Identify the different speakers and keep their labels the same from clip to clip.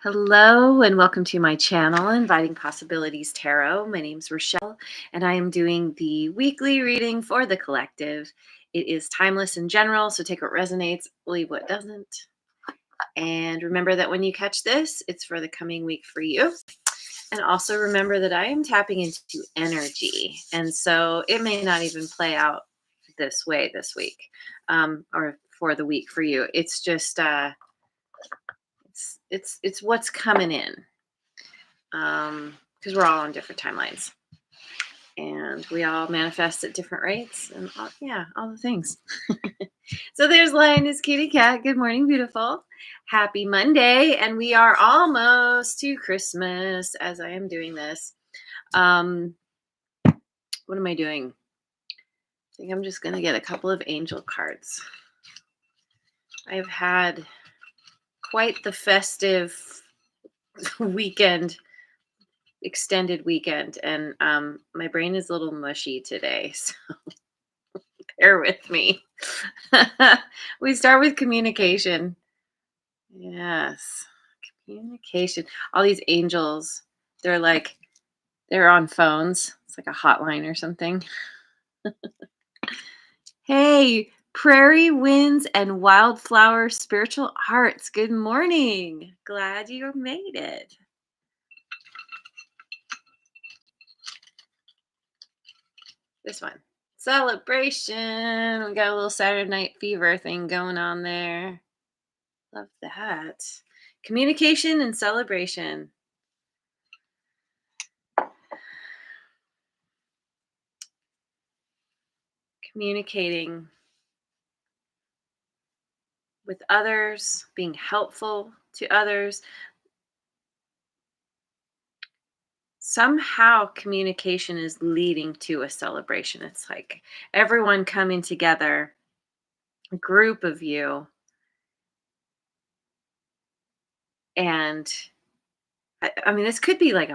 Speaker 1: Hello and welcome to my channel, Inviting Possibilities Tarot. My name's Rochelle and I am doing the weekly reading for the collective. It is timeless and general, so take what resonates, leave what doesn't. And remember that when you catch this, it's for the coming week for you. And also remember that I am tapping into energy. And so it may not even play out this way this week or for the week for you. It's just, it's what's coming in. Because we're all on different timelines and we all manifest at different rates and all the things. So there's Lioness Kitty Cat. Good morning, beautiful. Happy Monday. And we are almost to Christmas as I am doing this. What am I doing? I think I'm just going to get a couple of angel cards. I've had quite the festive weekend, extended weekend, and my brain is a little mushy today, so bear with me. We start with communication. Yes, communication. All these angels, they're on phones. It's like a hotline or something. Hey, Prairie Winds and Wildflower Spiritual Arts. Good morning. Glad you made it. This one. Celebration. We got a little Saturday Night Fever thing going on there. Love that. Communication and celebration. Communicating with others, being helpful to others. Somehow communication is leading to a celebration. It's like everyone coming together, a group of you, and I mean, this could be like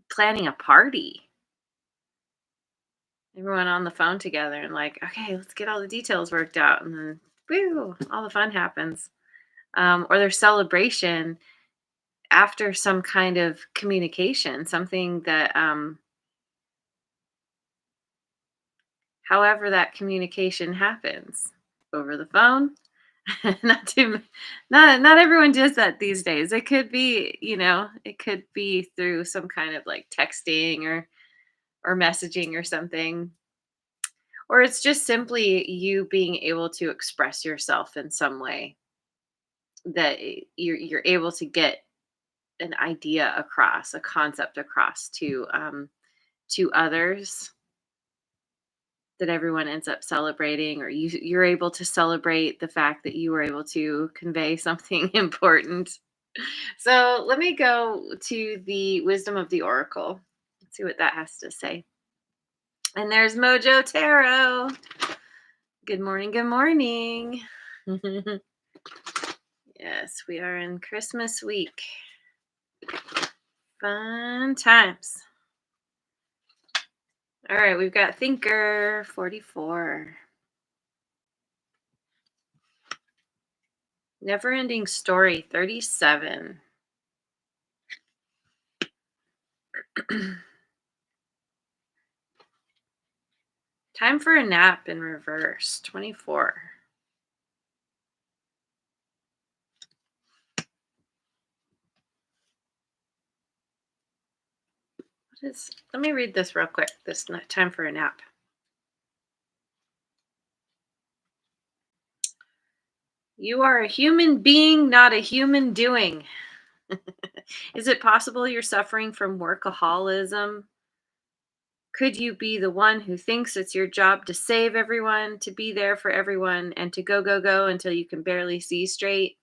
Speaker 1: planning a party. Everyone on the phone together and like, okay, let's get all the details worked out, and then woo, all the fun happens. Or there's celebration after some kind of communication, something that however that communication happens over the phone. Not everyone does that these days. It could be, it could be through some kind of like texting or messaging or something. Or it's just simply you being able to express yourself in some way that you're able to get an idea across, a concept across to others, that everyone ends up celebrating, or you're able to celebrate the fact that you were able to convey something important. So let me go to the wisdom of the oracle. Let's see what that has to say. And there's Mojo Tarot. Good morning, good morning. Yes, we are in Christmas week. Fun times. All right, we've got Thinker 44. Never Ending Story 37. Time for a Nap in reverse 24. Let me read this real quick. This Time for a Nap. You are a human being, not a human doing. Is it possible you're suffering from workaholism? Could you be the one who thinks it's your job to save everyone, to be there for everyone, and to go, go, go until you can barely see straight?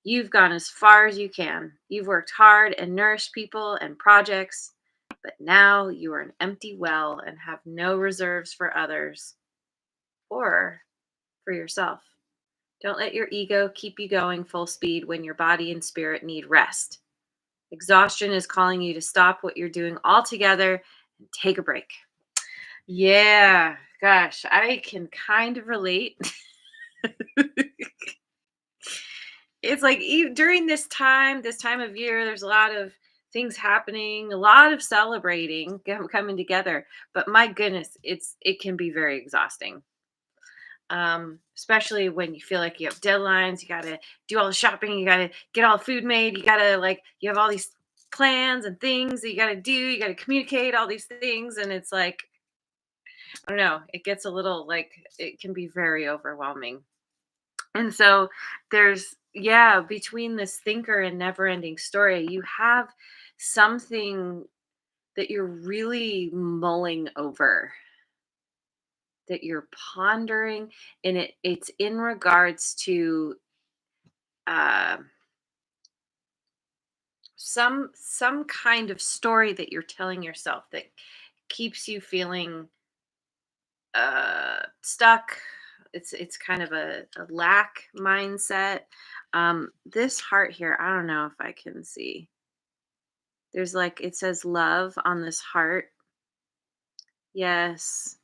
Speaker 1: You've gone as far as you can. You've worked hard and nourished people and projects, but now you are an empty well and have no reserves for others or for yourself. Don't let your ego keep you going full speed when your body and spirit need rest. Exhaustion is calling you to stop what you're doing altogether and take a break. Yeah, gosh, I can kind of relate. It's like during this time of year, there's a lot of things happening, a lot of celebrating coming together. But my goodness, it can be very exhausting. Especially when you feel like you have deadlines, you gotta do all the shopping, you gotta get all the food made, you gotta like you have all these plans and things that you gotta do, you gotta communicate all these things, and it's like I don't know, it gets a little like it can be very overwhelming. And so there's yeah, between this thinker and never ending story, you have something that you're really mulling over, that you're pondering, and it's in regards to uh, some kind of story that you're telling yourself that keeps you feeling stuck. It's kind of a lack mindset. This heart here, I don't know if I can see. There's like it says love on this heart. Yes.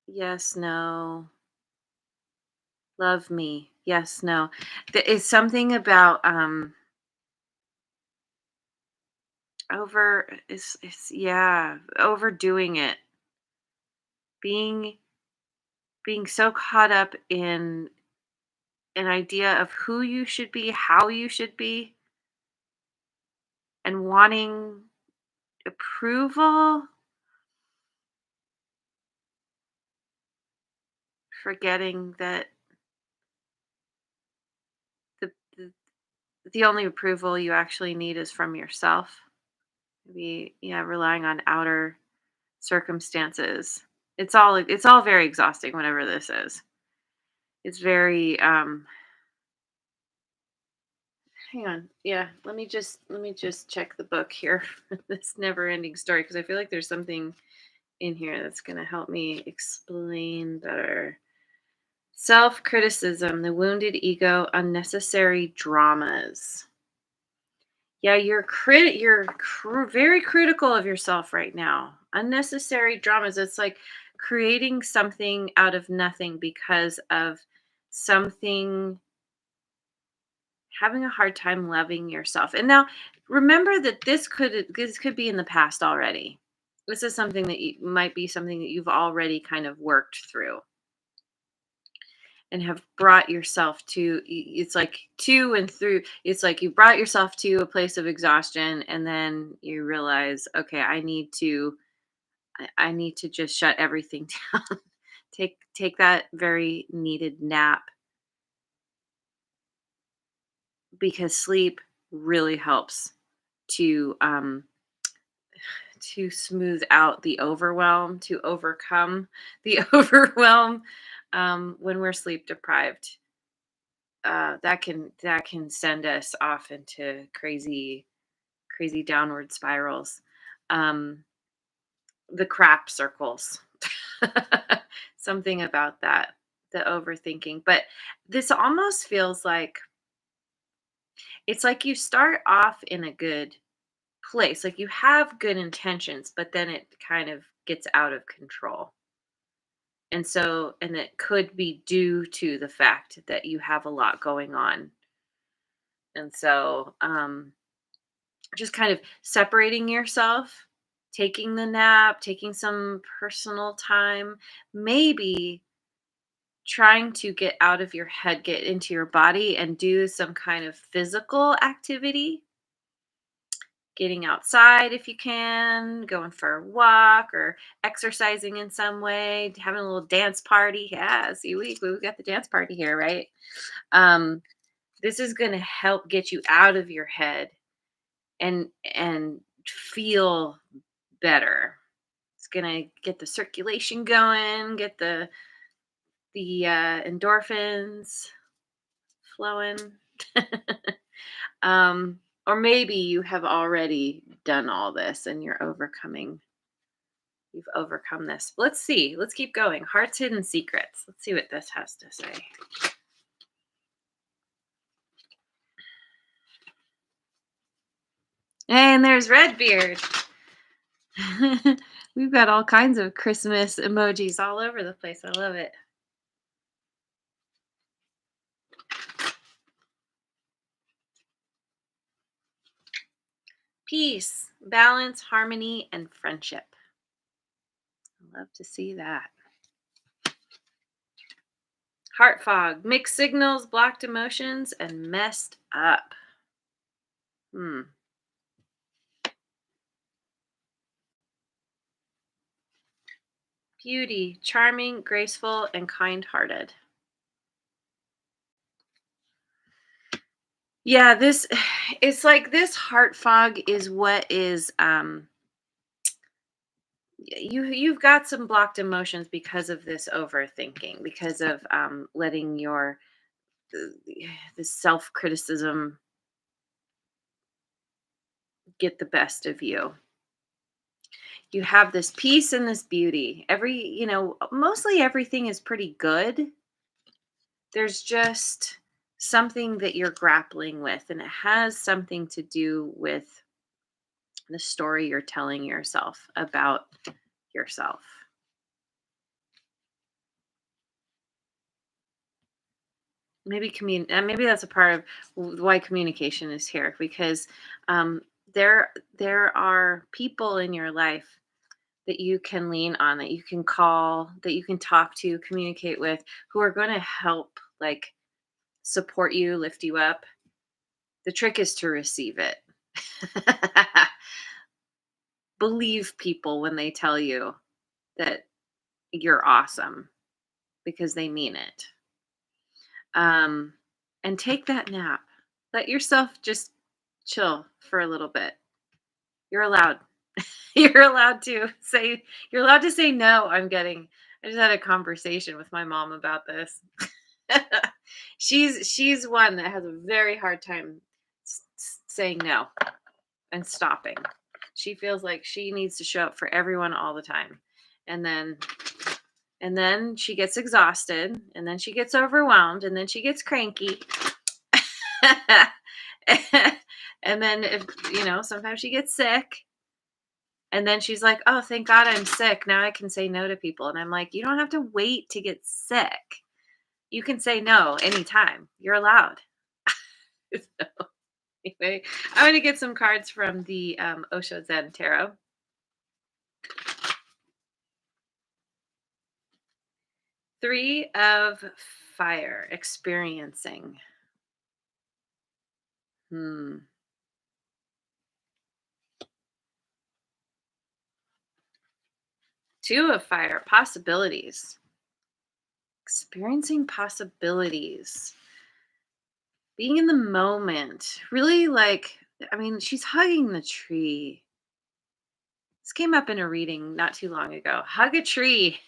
Speaker 1: Yes, no. Love me. Yes, no. It's something about over is yeah, overdoing it. Being being so caught up in an idea of who you should be, how you should be, and wanting approval, forgetting that the the only approval you actually need is from yourself. Maybe yeah, relying on outer circumstances. It's all very exhausting whenever this is. It's very hang on. Yeah, let me just check the book here. This never ending story because I feel like there's something in here that's going to help me explain better. Self criticism, the wounded ego, unnecessary dramas. Yeah, very critical of yourself right now. Unnecessary dramas. It's like creating something out of nothing because of something having a hard time loving yourself. And now remember that this could be in the past already. This is something that might be something that you've already kind of worked through and have brought yourself to it's like to and through it's like you brought yourself to a place of exhaustion and then you realize okay I need to just shut everything down, take that very needed nap because sleep really helps to smooth out the overwhelm, to overcome the overwhelm when we're sleep deprived. That can send us off into crazy downward spirals. Um, the crap circles. Something about that, the overthinking. But this almost feels like it's like you start off in a good place. Like you have good intentions, but then it kind of gets out of control. And it could be due to the fact that you have a lot going on. And so just kind of separating yourself, taking the nap, taking some personal time, maybe trying to get out of your head, get into your body and do some kind of physical activity, getting outside if you can, going for a walk or exercising in some way, having a little dance party. Yeah, see, we got the dance party here, right? Um, this is going to help get you out of your head and feel better. It's going to get the circulation going, get the endorphins flowing. um, or maybe you have already done all this and you've overcome this. Let's see. Let's keep going. Heart's hidden secrets. Let's see what this has to say. And there's Redbeard. We've got all kinds of Christmas emojis all over the place. I love it. Peace, balance, harmony, and friendship. I love to see that. Heart fog, mixed signals, blocked emotions, and messed up. Hmm. Beauty, charming, graceful, and kind hearted. Yeah, this it's like this heart fog is what is you've got some blocked emotions because of this overthinking, because of letting your the self-criticism get the best of you. You have this peace and this beauty. Mostly everything is pretty good. There's just something that you're grappling with, and it has something to do with the story you're telling yourself about yourself. Maybe that's a part of why communication is here, because um, there are people in your life that you can lean on, that you can call, that you can talk to, communicate with, who are going to help, like, support you, lift you up. The trick is to receive it. Believe people when they tell you that you're awesome, because they mean it. Um, and take that nap. Let yourself just chill for a little bit. You're allowed. You're allowed to say no. I just had a conversation with my mom about this. She's one that has a very hard time saying no and stopping. She feels like she needs to show up for everyone all the time. And then she gets exhausted, and then she gets overwhelmed, and then she gets cranky. And then, if sometimes she gets sick, and then she's like, "Oh, thank God I'm sick. Now I can say no to people." And I'm like, "You don't have to wait to get sick. You can say no anytime. You're allowed." Anyway, I'm gonna get some cards from the Osho Zen Tarot. Three of Fire, experiencing. Hmm. Two of Fire, possibilities. Experiencing possibilities. Being in the moment. Really, like, I mean, she's hugging the tree. This came up in a reading not too long ago. Hug a tree.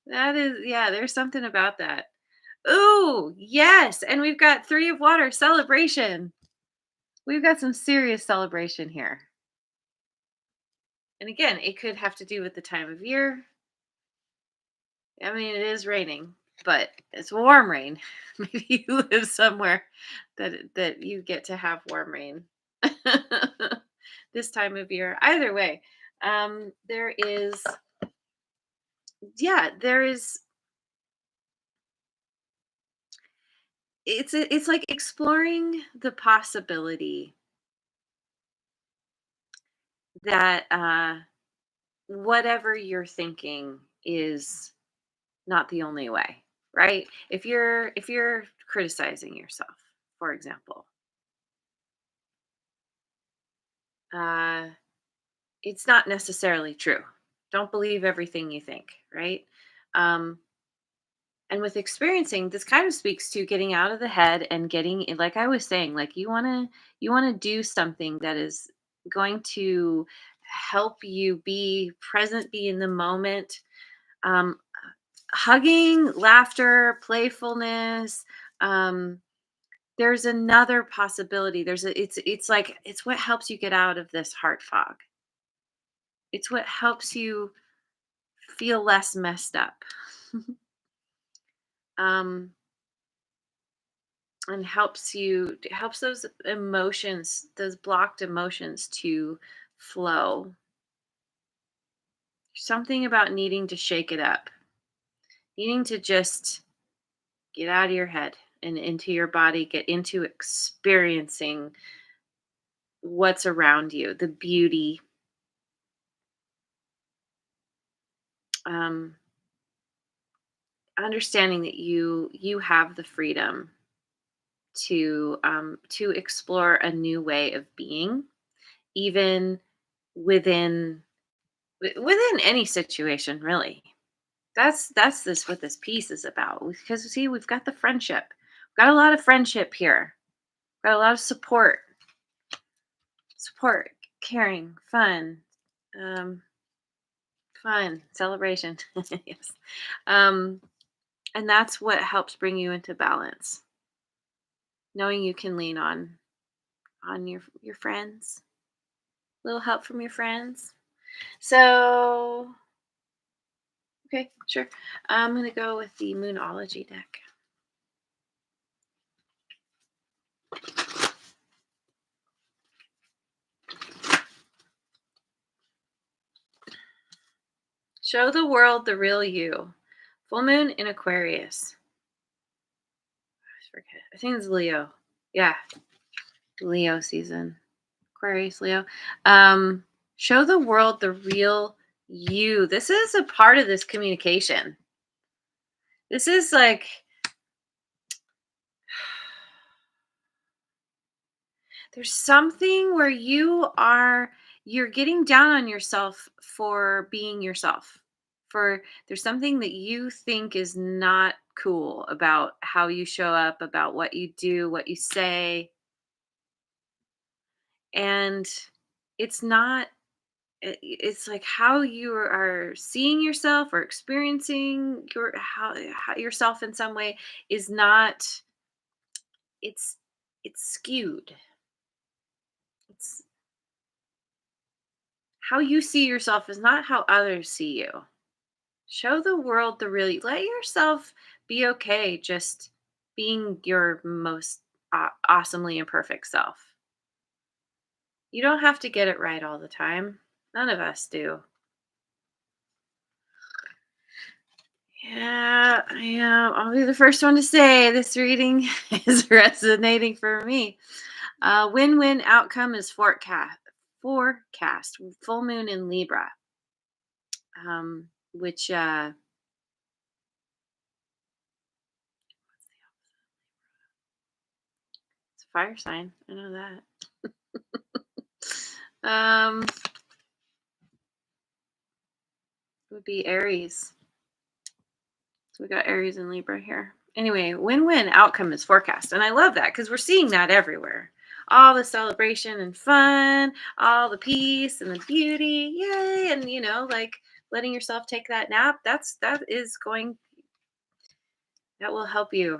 Speaker 1: That is, yeah, there's something about that. Ooh, yes. And we've got Three of Water, celebration. We've got some serious celebration here. And again, it could have to do with the time of year. I mean, it is raining, but it's warm rain. Maybe you live somewhere that you get to have warm rain this time of year. Either way, there is, yeah, there is. It's like exploring the possibility that whatever you're thinking is not the only way, right? If you're criticizing yourself, for example, uh, it's not necessarily true. Don't believe everything you think, right? Um, and with experiencing, this kind of speaks to getting out of the head and like I was saying, like, you want to do something that is going to help you be present, be in the moment. Um, Hugging, laughter, playfulness. Um, there's another possibility. It's like it's what helps you get out of this heart fog. It's what helps you feel less messed up. um, and helps those emotions, those blocked emotions, to flow. Something about needing to shake it up, needing to just get out of your head and into your body, get into experiencing what's around you, the beauty, um, understanding that you have the freedom to explore a new way of being, even within within any situation, really. That's this what this piece is about. Because see, we've got the friendship. We've got a lot of friendship here. Got a lot of support, caring, um, fun, celebration. Yes. Um, and that's what helps bring you into balance. Knowing you can lean on your friends, little help from your friends. So, okay, sure. I'm gonna go with the Moonology deck. Show the world the real you. Full moon in Aquarius. I forget. I think it's Leo. Yeah, Leo season. Aquarius, Leo. Um, show the world the real you. This is a part of this communication. This is like there's something where you're getting down on yourself for being yourself. For there's something that you think is not cool about how you show up, about what you do, what you say, and it's not it's like how you are seeing yourself or experiencing how yourself in some way is not it's it's skewed. It's how you see yourself is not how others see you. Show the world the really let yourself be okay just being your most awesomely imperfect self. You don't have to get it right all the time. None of us do. Yeah, I am. I'll be the first one to say this reading is resonating for me. Win-win outcome is forecast. Full moon in Libra, which it's a fire sign. I know that. Would be Aries. So we got Aries and Libra here. Anyway, win-win outcome is forecast. And I love that because we're seeing that everywhere. All the celebration and fun, all the peace and the beauty. Yay. And like letting yourself take that nap, that will help you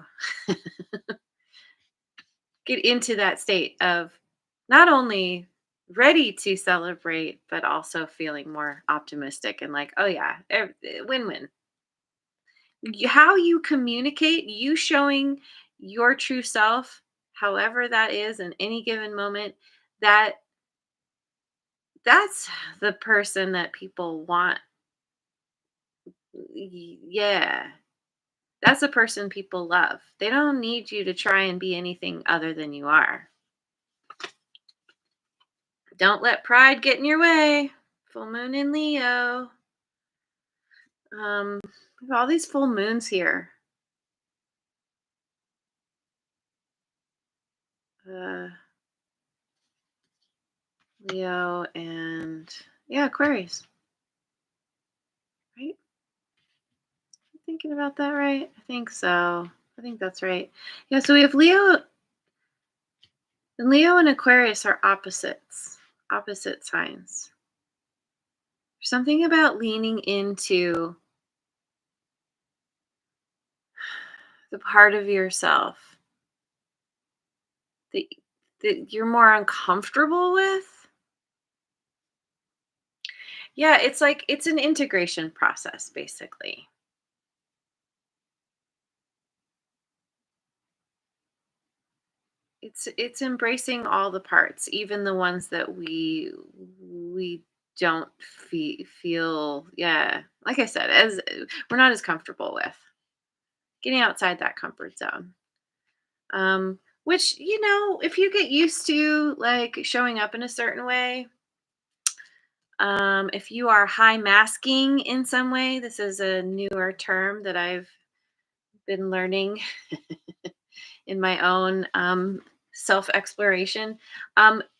Speaker 1: get into that state of not only ready to celebrate, but also feeling more optimistic and like, oh yeah, win-win. How you communicate, you showing your true self, however that is in any given moment, that that's the person that people want. Yeah, that's the person people love. They don't need you to try and be anything other than you are. Don't let pride get in your way. Full moon in Leo. We have all these full moons here. Uh, Leo and yeah, Aquarius, right? Thinking about that right? I think so. I think that's right. Yeah, so we have Leo and Aquarius are opposite signs. There's something about leaning into the part of yourself that that you're more uncomfortable with. Yeah, it's like it's an integration process basically. It's embracing all the parts, even the ones that we don't feel, yeah, like I said, as we're not as comfortable with getting outside that comfort zone. Which, if you get used to like showing up in a certain way, if you are high masking in some way, this is a newer term that I've been learning in my own self exploration.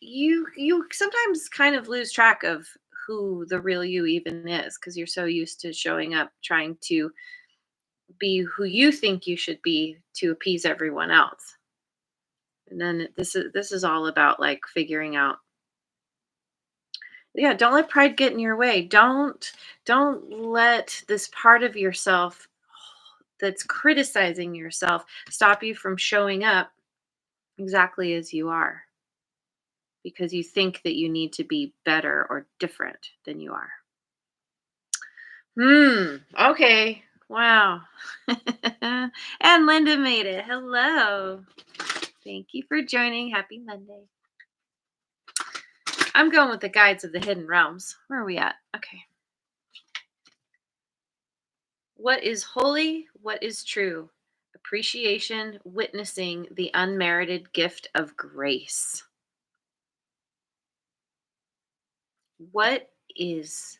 Speaker 1: You sometimes kind of lose track of who the real you even is because you're so used to showing up trying to be who you think you should be to appease everyone else. And then this is all about like figuring out, yeah, don't let pride get in your way. Don't let this part of yourself that's criticizing yourself stop you from showing up exactly as you are because you think that you need to be better or different than you are. Okay. Wow. And Linda made it. Hello. Thank you for joining. Happy Monday. I'm going with the guides of the hidden realms. Where are we at? Okay. What is holy? What is true? Appreciation, witnessing the unmerited gift of grace. What is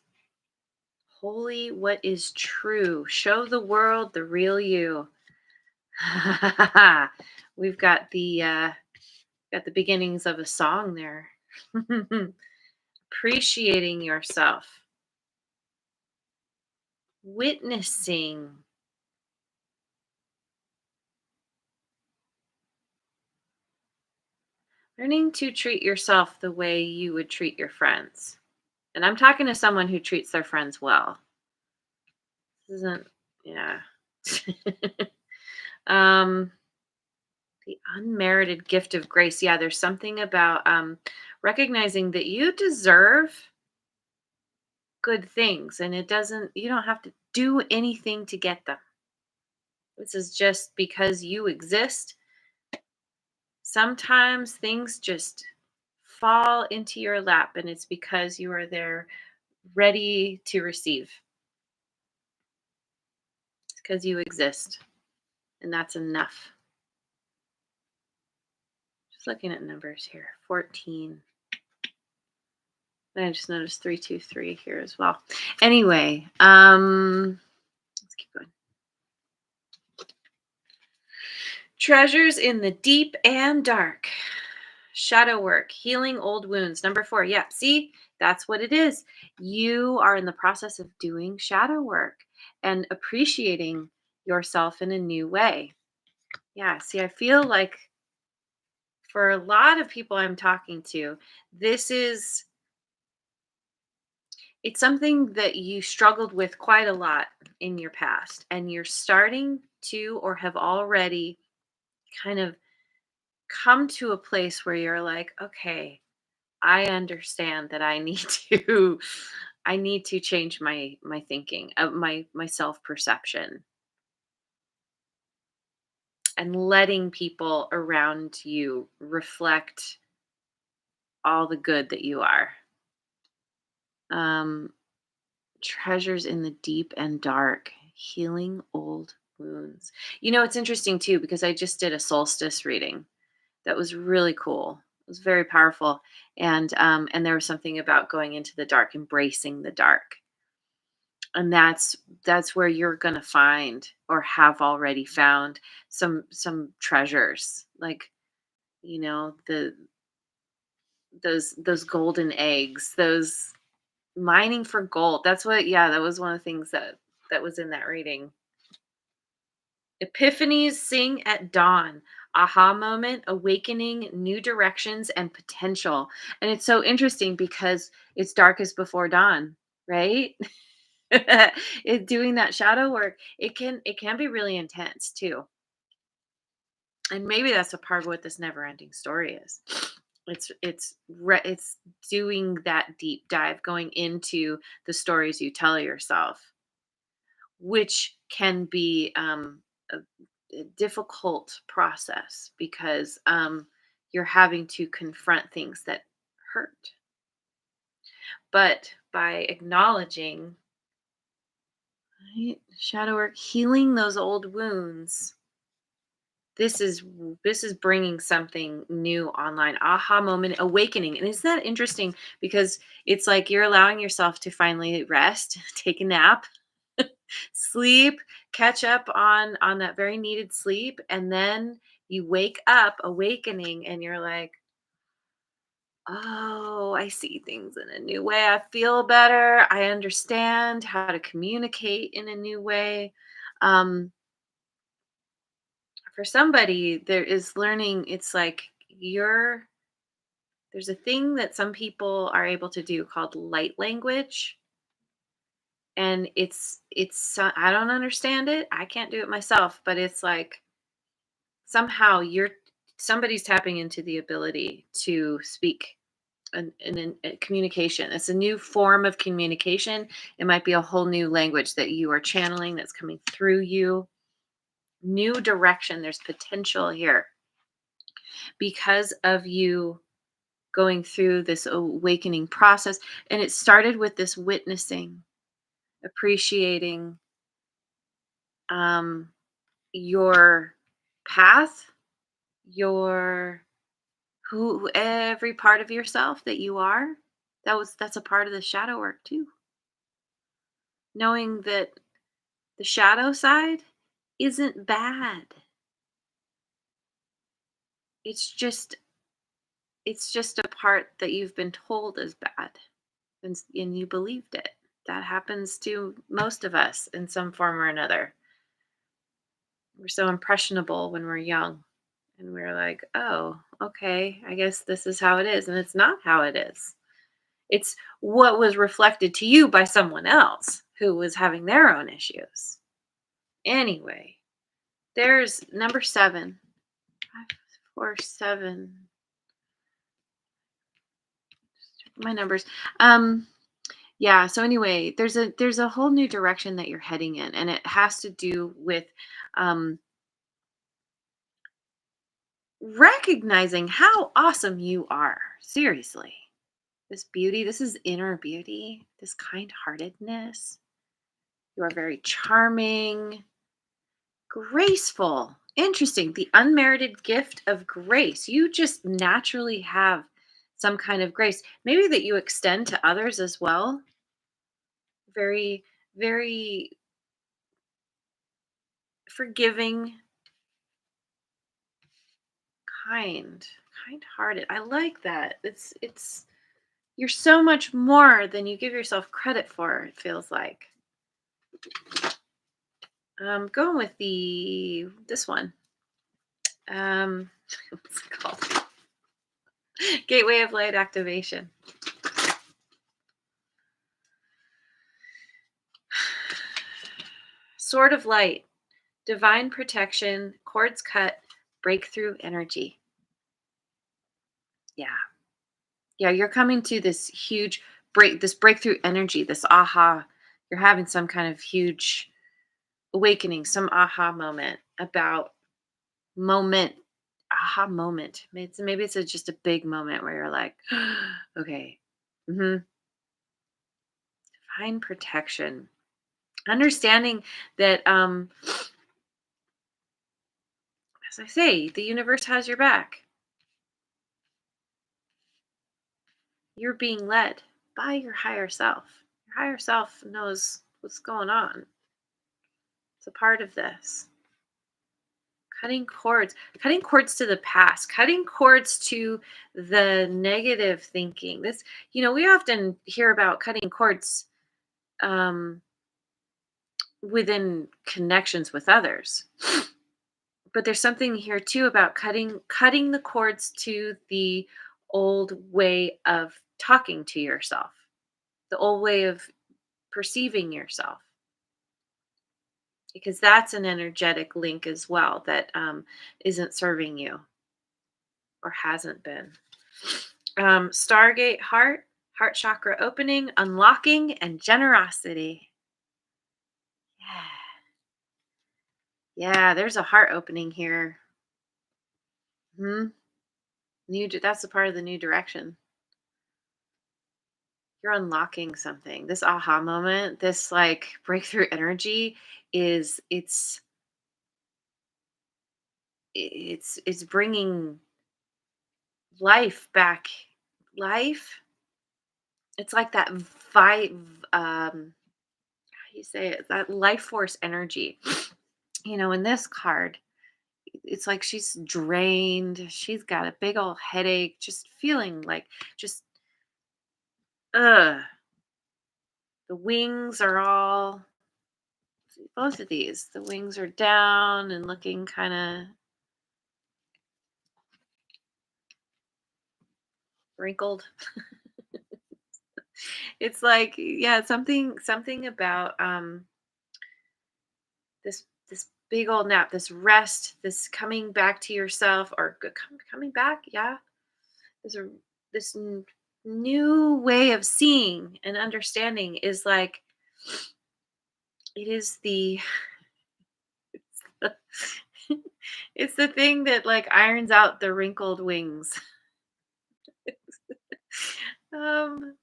Speaker 1: holy? What is true? Show the world the real you. We've got the beginnings of a song there. Appreciating yourself, witnessing, learning to treat yourself the way you would treat your friends. And I'm talking to someone who treats their friends well. This isn't, yeah. um, the unmerited gift of grace. Yeah, there's something about recognizing that you deserve good things and you don't have to do anything to get them. This is just because you exist. Sometimes things just fall into your lap and it's because you are there ready to receive. It's because you exist and that's enough. Just looking at numbers here. 14. And I just noticed 323 here as well. Anyway, let's keep going. Treasures in the deep and dark. Shadow work, healing old wounds. Number 4. Yeah, see, that's what it is. You are in the process of doing shadow work and appreciating yourself in a new way. Yeah, see, I feel like for a lot of people I'm talking to, this is it's something that you struggled with quite a lot in your past and you're starting to or have already kind of come to a place where you're like, okay, I understand that I need to I need to change my thinking, my self-perception and letting people around you reflect all the good that you are. Um treasures in the deep and dark, healing old wounds. It's interesting too because I just did a solstice reading that was really cool. It was very powerful, and there was something about going into the dark, embracing the dark, and that's where you're gonna find or have already found some treasures, like the those golden eggs, those mining for gold. That's what, yeah, that was one of the things that was in that reading. Epiphanies sing at dawn. Aha moment, awakening, new directions and potential. And it's so interesting because it's darkest before dawn, right? Doing that shadow work, it can be really intense too. And maybe that's a part of what this never ending story is. It's doing that deep dive, going into the stories you tell yourself, which can be a difficult process because you're having to confront things that hurt. But by acknowledging, right, shadow work, healing those old wounds, This is bringing something new online. Aha moment, awakening. And isn't that interesting? Because it's like you're allowing yourself to finally rest, take a nap, sleep, catch up on that very needed sleep, and then you wake up awakening and you're like, oh, I see things in a new way. I feel better. I understand how to communicate in a new way. Um, for somebody, there is learning. It's like you're there's a thing that some people are able to do called light language, and I don't understand it. I can't do it myself, but it's like somehow somebody's tapping into the ability to speak a communication. It's a new form of communication. It might be a whole new language that you are channeling that's coming through you. New direction. There's potential here because of you going through this awakening process. And it started with this witnessing, appreciating um, your path, your every part of yourself that you are. That's a part of the shadow work too. Knowing that the shadow side isn't bad. It's just it's just a part that you've been told is bad, and you believed it. That happens to most of us in some form or another. We're so impressionable when we're young, and we're like, "Oh, okay, I guess this is how it is." And it's not how it is. It's what was reflected to you by someone else who was having their own issues. Anyway, there's number 7. 5, 4, 7. My numbers. Um, yeah. So anyway, there's a whole new direction that you're heading in, and it has to do with um, recognizing how awesome you are. Seriously, this beauty. This is inner beauty. This kind-heartedness. You are very charming, graceful. Interesting. The unmerited gift of grace. You just naturally have some kind of grace. Maybe that you extend to others as well. Very, very forgiving, kind, kind-hearted. I like that. It's you're so much more than you give yourself credit for, it feels like. Going with the this one. Um what's it called? Gateway of light activation. Sword of light, divine protection, cords cut, breakthrough energy. Yeah. Yeah, you're coming to this huge this breakthrough energy, this aha. You're having some kind of huge awakening, some aha moment about moment, aha moment. Maybe it's just a big moment where you're like, okay, divine protection, understanding that, as I say, the universe has your back. You're being led by your higher self. Your higher self knows what's going on. It's a part of this. Cutting cords to the past, cutting cords to the negative thinking. We often hear about cutting cords um, within connections with others, but there's something here too about cutting the cords to the old way of talking to yourself, the old way of perceiving yourself, because that's an energetic link as well that isn't serving you or hasn't been. Stargate heart chakra opening, unlocking, and generosity. Yeah. Yeah, there's a heart opening here. Hmm. That's a part of the new direction. You're unlocking something. This aha moment, this like breakthrough energy it's It's bringing life back. Life. It's like that how do you say it? That life force energy. In this card, it's like she's drained. She's got a big old headache, just feeling like just ugh. The wings are all both of these. The wings are down and looking kind of wrinkled. It's like, yeah, something about this big old nap, this rest, this coming back to yourself, or coming back, yeah. There's a this new way of seeing and understanding is like it is the it's the thing that like irons out the wrinkled wings. um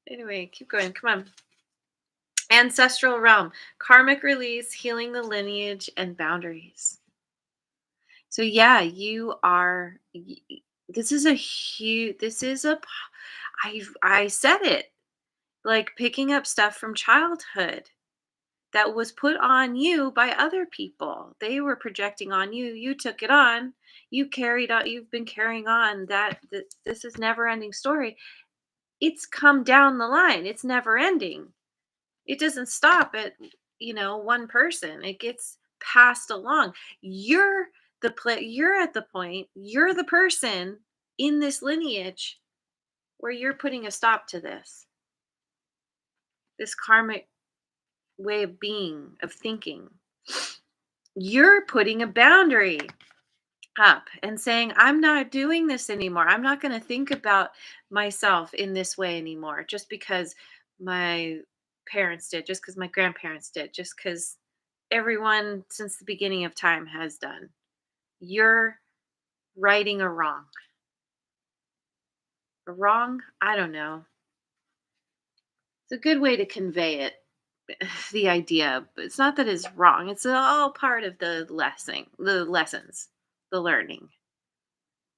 Speaker 1: anyway, keep going, come on. Ancestral realm, karmic release, healing the lineage and boundaries. So yeah, this is a huge, this is a I said it, like picking up stuff from childhood that was put on you by other people. They were projecting on you. You took it on. You carried on. You've been carrying on that this is never ending story. It's come down the line. It's never ending. It doesn't stop at one person. It gets passed along. You're at the point. You're the person in this lineage where you're putting a stop to this karmic way of being, of thinking. You're putting a boundary up and saying, I'm not doing this anymore. I'm not going to think about myself in this way anymore just because my parents did, just because my grandparents did, just because everyone since the beginning of time has done. You're righting a wrong. A wrong? I don't know. It's a good way to convey it, the idea. But it's not that it's wrong. It's all part of the lessons, the learning,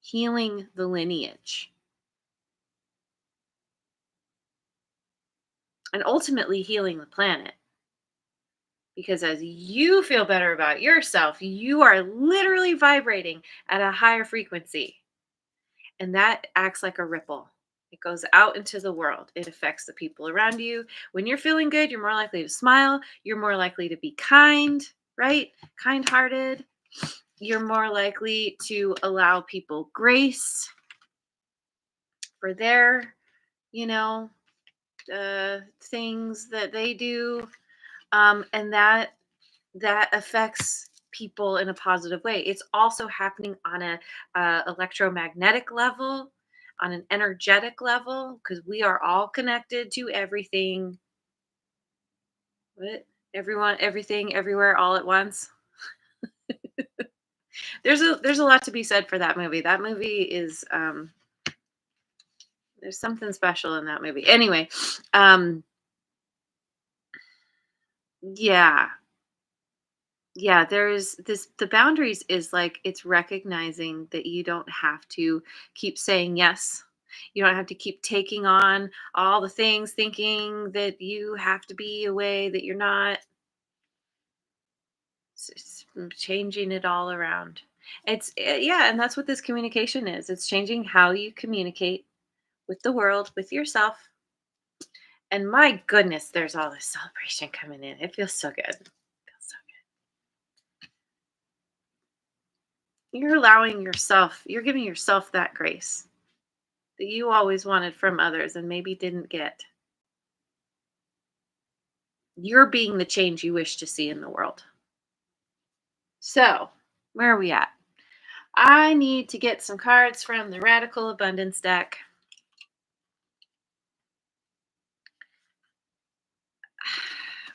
Speaker 1: healing the lineage, and ultimately healing the planet. Because as you feel better about yourself, you are literally vibrating at a higher frequency. And that acts like a ripple. It goes out into the world. It affects the people around you. When you're feeling good, you're more likely to smile. You're more likely to be kind, right? Kind hearted. You're more likely to allow people grace for their, you know, things that they do. And that affects people in a positive way. It's also happening on a electromagnetic level, on an energetic level, because we are all connected to everything. What? Everyone, everything, everywhere, all at once. There's a lot to be said for that movie. That movie is there's something special in that movie. Anyway, yeah, yeah, there's this the boundaries is like it's recognizing that you don't have to keep saying yes. You don't have to keep taking on all the things thinking that you have to be a way that you're not. It's changing it all around. Yeah, and that's what this communication is. It's changing how you communicate with the world, with yourself. And my goodness, there's all this celebration coming in. It feels so good. It feels so You're allowing yourself, you're giving yourself that grace that you always wanted from others and maybe didn't get. You're being the change you wish to see in the world. So, where are we at? I need to get some cards from the Radical Abundance deck.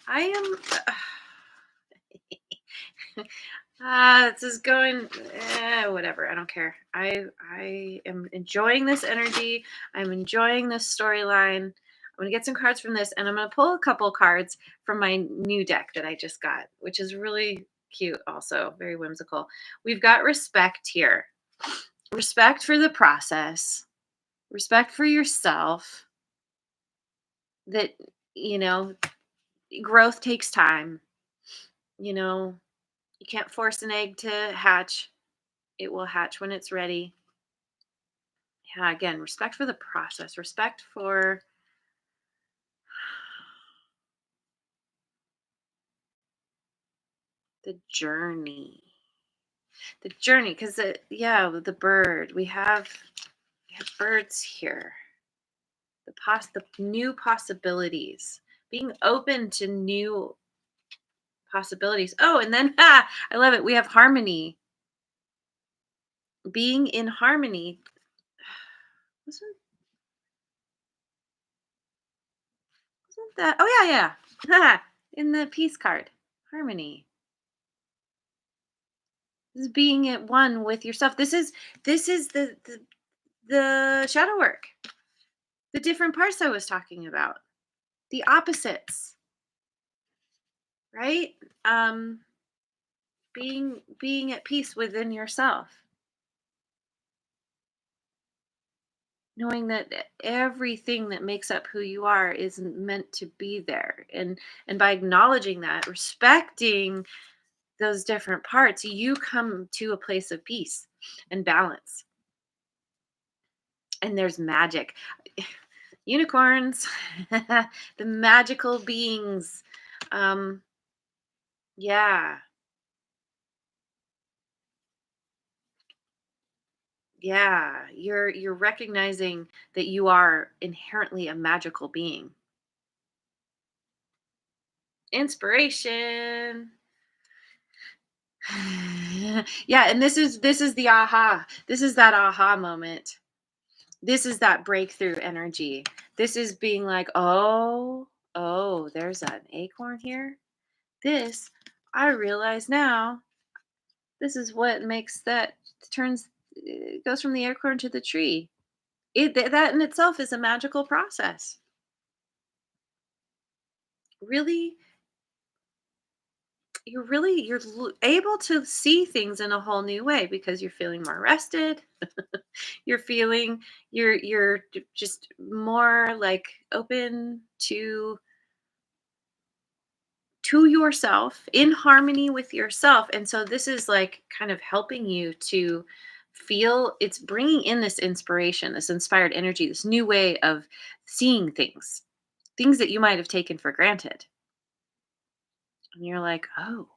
Speaker 1: I am. This is going. Whatever. I don't care. I am enjoying this energy. I'm enjoying this storyline. I'm gonna get some cards from this, and I'm gonna pull a couple cards from my new deck that I just got, which is really cute, also very whimsical. We've got respect here. Respect for the process, respect for yourself, that, you know, growth takes time. You know, you can't force an egg to hatch. It will hatch when it's ready. Yeah, again, respect for the process, respect for the journey. The journey, because yeah, with the bird, we have birds here. The new possibilities, being open to new possibilities. Oh, and then I love it. We have harmony, being in harmony. Wasn't wasn't that? Oh yeah, yeah. In the peace card, harmony. This is being at one with yourself. This is the shadow work. The different parts I was talking about. The opposites, right? Um, being at peace within yourself, knowing that everything that makes up who you are isn't meant to be there, and by acknowledging that, respecting those different parts, you come to a place of peace and balance. And there's magic. Unicorns, the magical beings. Um, yeah, yeah. You're recognizing that you are inherently a magical being. Inspiration. Yeah, and this is the aha. This is that aha moment. This is that breakthrough energy. This is being like, oh, there's an acorn here. This, I realize now, this is what makes that turns goes from the acorn to the tree. That in itself is a magical process. Really, you're able to see things in a whole new way because you're feeling more rested. You're feeling just more like open to yourself, in harmony with yourself. And so this is like kind of helping you to feel, it's bringing in this inspiration, this inspired energy, this new way of seeing things that you might have taken for granted. And you're like, oh,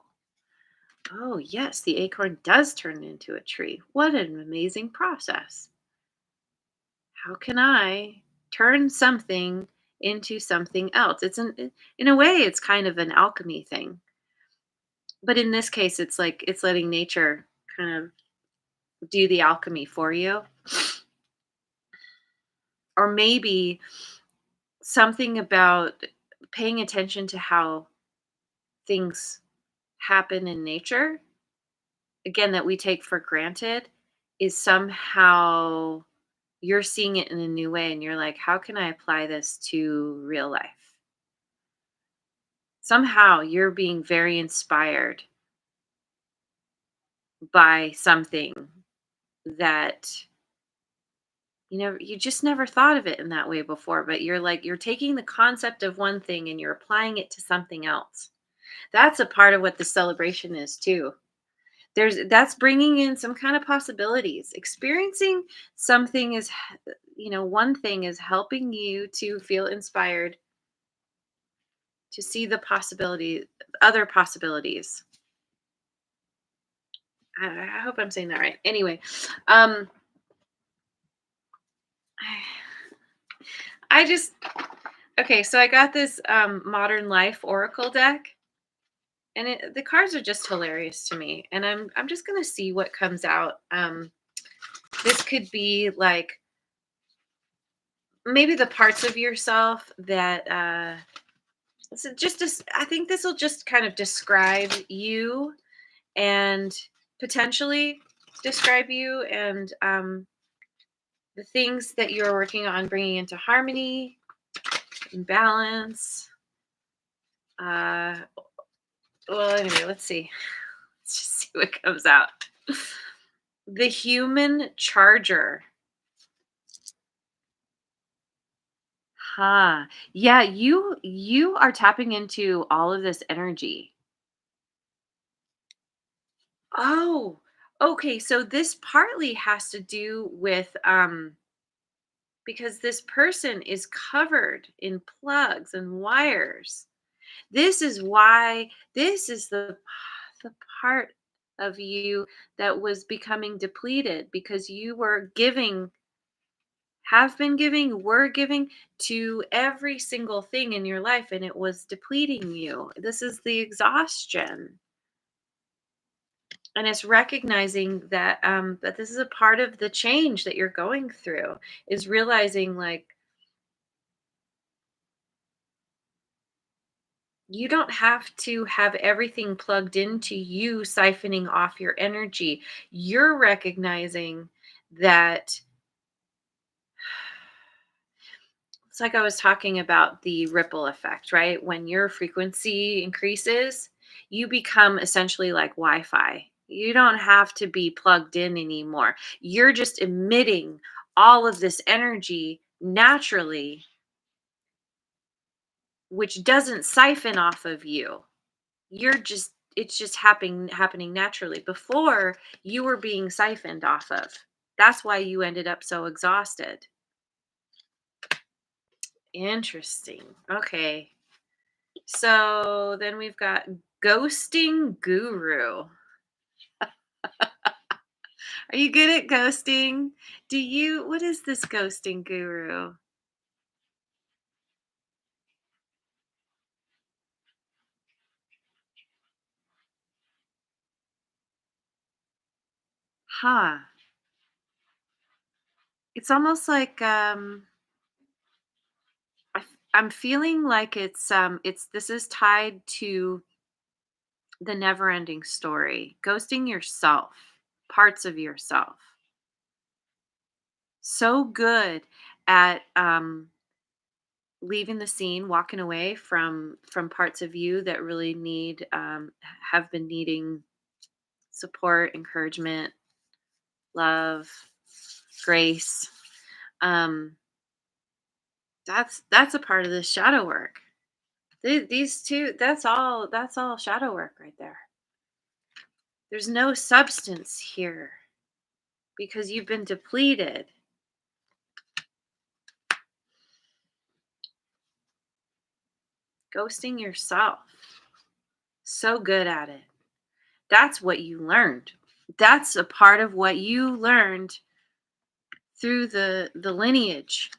Speaker 1: yes, the acorn does turn into a tree. What an amazing process. How can I turn something into something else? In a way, it's kind of an alchemy thing. But in this case, it's like it's letting nature kind of do the alchemy for you. Or maybe something about paying attention to how things happen in nature, again, that we take for granted, is somehow you're seeing it in a new way and you're like, how can I apply this to real life? Somehow you're being very inspired by something that you just never thought of it in that way before, but you're taking the concept of one thing and you're applying it to something else. That's a part of what the celebration is too. That's bringing in some kind of possibilities. Experiencing something one thing is helping you to feel inspired to see the other possibilities. I hope I'm saying that right. Anyway, um, I just okay. So I got this Modern Life Oracle deck, and the cards are just hilarious to me. And I'm just gonna see what comes out. This could be like maybe the parts of yourself that so I think this will just kind of describe you and potentially describe you and the things that you're working on bringing into harmony and balance. Uh, well, anyway, let's see. what comes out. The human charger. Huh. Yeah, you are tapping into all of this energy. Oh, okay. So this partly has to do with because this person is covered in plugs and wires. This is why this is the part of you that was becoming depleted because you were giving, have been giving, were giving to every single thing in your life and it was depleting you. This is the exhaustion. And it's recognizing that that this is a part of the change that you're going through, is realizing like you don't have to have everything plugged into you siphoning off your energy. You're recognizing that it's like I was talking about the ripple effect, right? When your frequency increases, you become essentially like Wi Fi. You don't have to be plugged in anymore. You're just emitting all of this energy naturally, which doesn't siphon off of you. You're just, it's just happening naturally. Before, you were being siphoned off of. That's why you ended up so exhausted. Interesting. Okay. So then we've got ghosting guru. Are you good at ghosting? What is this ghosting guru? Huh. It's almost like I'm feeling like it's this is tied to the never ending story, ghosting yourself, parts of yourself. So good at leaving the scene, walking away from parts of you that really need have been needing support, encouragement, love, grace. Um, that's a part of this shadow work. These two, that's all shadow work right there. There's no substance here because you've been depleted. Ghosting yourself. So good at it. That's what you learned. That's a part of what you learned through the lineage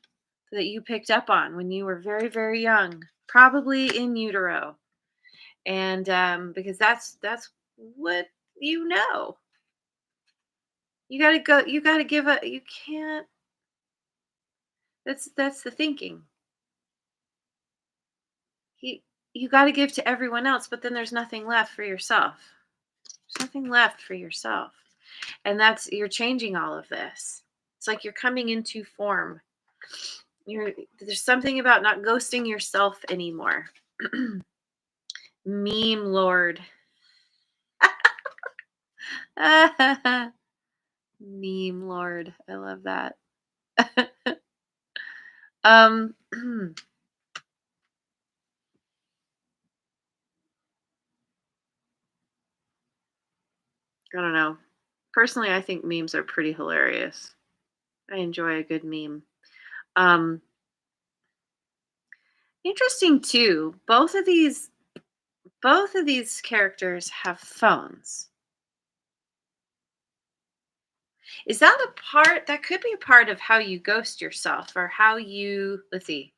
Speaker 1: that you picked up on when you were very very young, probably in utero. And because that's what you know. You got to go, you got to give up, you can't, that's the thinking. You you got to give to everyone else, but then there's nothing left for yourself. There's nothing left for yourself. And that's, you're changing all of this. It's like you're coming into form. You're, there's something about not ghosting yourself anymore. Meme lord. Meme lord. I love that. I don't know. Personally, I think memes are pretty hilarious. I enjoy a good meme. Um, Interesting too. Both of these characters have phones. Is that a part that could be a part of how you ghost yourself, or how you, let's see,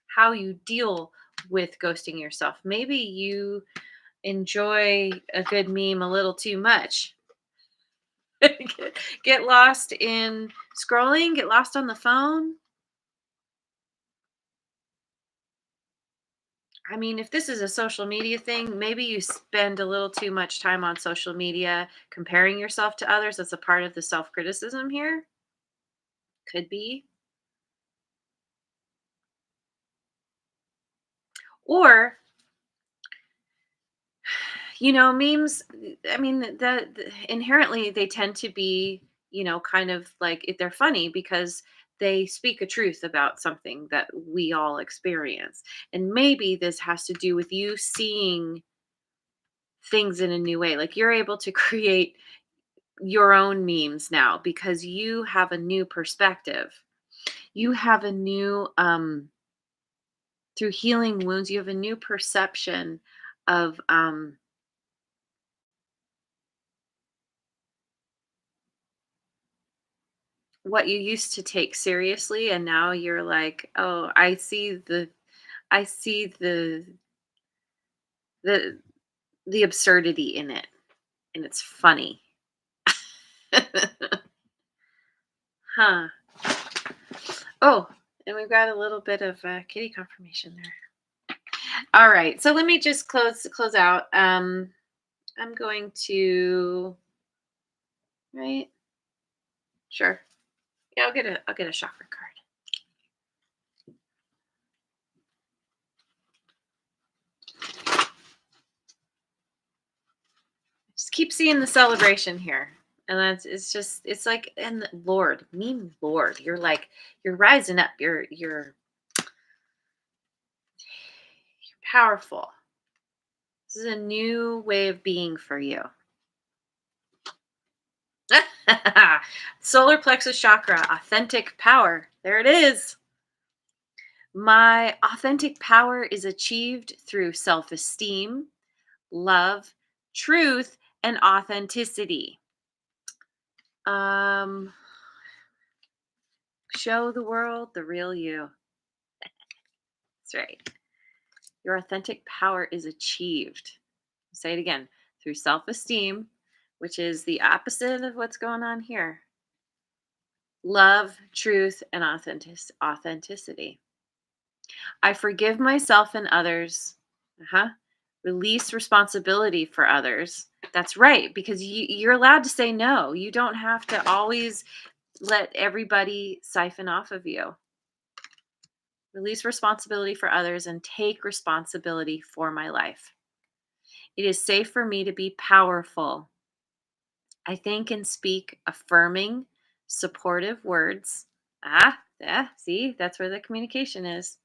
Speaker 1: how you deal with ghosting yourself? Maybe you enjoy a good meme a little too much. Get lost in scrolling, get lost on the phone. I mean, if this is a social media thing, maybe you spend a little too much time on social media comparing yourself to others. That's a part of the self criticism here. Could be. Or Memes, I mean, inherently they tend to be, kind of like they're funny because they speak a truth about something that we all experience. And maybe this has to do with you seeing things in a new way. Like you're able to create your own memes now because you have a new perspective. You have a new through healing wounds, you have a new perception of what you used to take seriously, and now you're like, "Oh, I see the the absurdity in it, and it's funny." Huh. Oh, and we've got a little bit of kitty confirmation there. All right, so let me just close out. I'm going to right. Sure. Yeah, I'll get a chakra card. Just keep seeing the celebration here. And it's like, and Lord, mean Lord, you're rising up. You're powerful. This is a new way of being for you. Solar plexus chakra, authentic power. There it is. My authentic power is achieved through self-esteem, love, truth, and authenticity. Um, show the world the real you. That's right. Your authentic power is achieved. Say it again, through self esteem, which is the opposite of what's going on here. Love, truth, and authenticity. I forgive myself and others. Uh-huh. Release responsibility for others. That's right, because you're allowed to say no. You don't have to always let everybody siphon off of you. Release responsibility for others and take responsibility for my life. It is safe for me to be powerful. I think and speak affirming, supportive words. Yeah, see, that's where the communication is.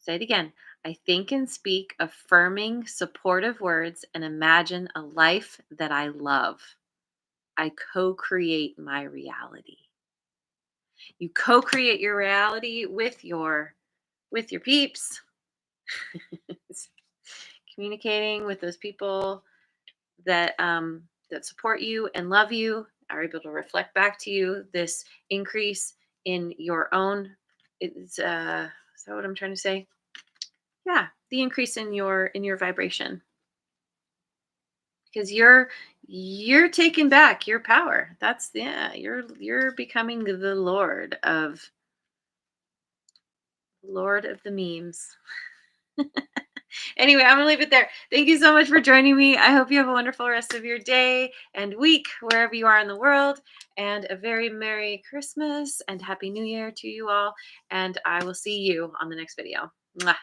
Speaker 1: Say it again. I think and speak affirming, supportive words and imagine a life that I love. I co-create my reality. You co-create your reality with your peeps. Communicating with those people that support you and love you are able to reflect back to you this increase in your own. It's is that what I'm trying to say? Yeah, the increase in your vibration because you're taking back your power. That's yeah, you're becoming the Lord of the memes. Anyway, I'm gonna leave it there. Thank you so much for joining me. I hope you have a wonderful rest of your day and week, wherever you are in the world, and a very Merry Christmas and Happy New Year to you all. And I will see you on the next video. Mwah.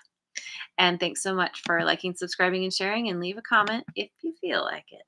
Speaker 1: And thanks so much for liking, subscribing, and sharing, and leave a comment if you feel like it.